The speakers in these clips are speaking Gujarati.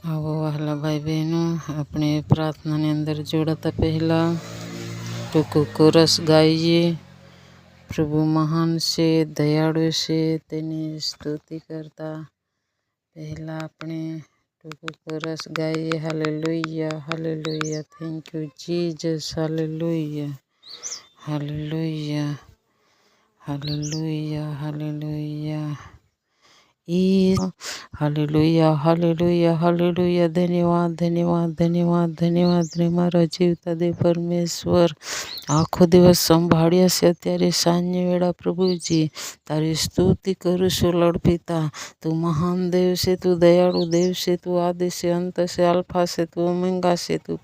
આવો વહાલા ભાઈ બહેનો, આપણે પ્રાર્થનાની અંદર જોડાતા પહેલાં ટૂંકું કોરસ ગાઈએ. પ્રભુ મહાન છે, દયાળુ છે, તેની સ્તુતિ કરતા પહેલાં આપણે ટૂંકું કોરસ ગાઈએ. Hallelujah, hallelujah, thank you Jesus, hallelujah, hallelujah, hallelujah, hallelujah. Hallelujah, hallelujah, hallelujah. ધન્યવાદ, ધન્યવાદ, ધન્યવાદ, ધન્યવાદ રે મારા જીવતા દે પરમેશ્વર. આખો દિવસ સંભાળ્યા છે, અત્યારે સાંજની વેળા પ્રભુજી તારી સ્તુતિ કરું છું. લોર્ડ પિતા, તું મહાન દેવ છે, તું દયાળુ દેવ છે, તું આદિ છે, અંત છે, આલ્ફા છે, તું ઓમેગા છે, તું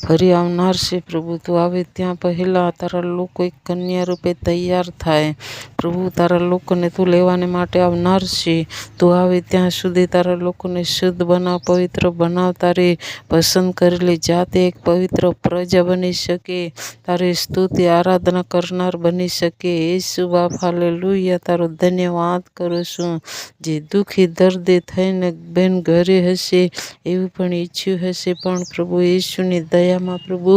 ફરી આવનાર છે. પ્રભુ તું આવે ત્યાં પહેલાં તારા લોકો એક કન્યા રૂપે તૈયાર થાય. પ્રભુ તારા લોકોને તું લેવાને માટે આવનાર છે. તું આવે ત્યાં સુધી તારા લોકોને શુદ્ધ બનાવ, પવિત્ર બનાવ, તારી પસંદ કરેલી જાતે એક પવિત્ર પ્રજા બની શકે, તારી સ્તુતિ આરાધના કરનાર બની શકે. યેસુ બાપ, હાલેલુયા, તારો ધન્યવાદ કરું છું. જે દુઃખી દર્દી થઈને બેન ઘરે હશે, એવું પણ ઈચ્છ્યું હશે, પણ પ્રભુ યેસુની દયામાં પ્રભુ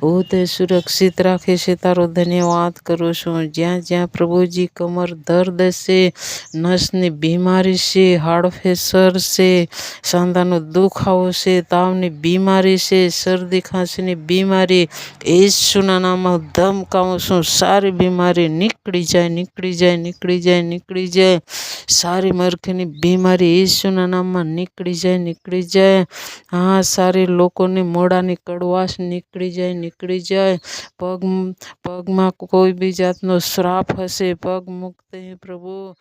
હું તે સુરક્ષિત રાખે છે. તારો ધન્યવાદ કરું છું. જ્યાં જ્યાં પ્રભુજી કમર દર્દ છે, નસની બીમારી છે, હાડફેસર છે, સાંધાનો દુખાવો છે, તાવની બીમારી છે, શરદી ખાંસીની બીમારી, યેસુના નામમાં ધમકાવું છું. સારી બીમારી નીકળી જાય, નીકળી જાય, નીકળી જાય, નીકળી જાય. સારી મરઘીની બીમારી યેસુના નામમાં નીકળી જાય, નીકળી જાય. હા, સારી લોકોની મોઢાની કડવાશ નીકળી જાય, નીકળી જાય. પગમાં કોઈ બી જાતનો શ્રાપ હશે, પગ મૂકતે પ્રભુ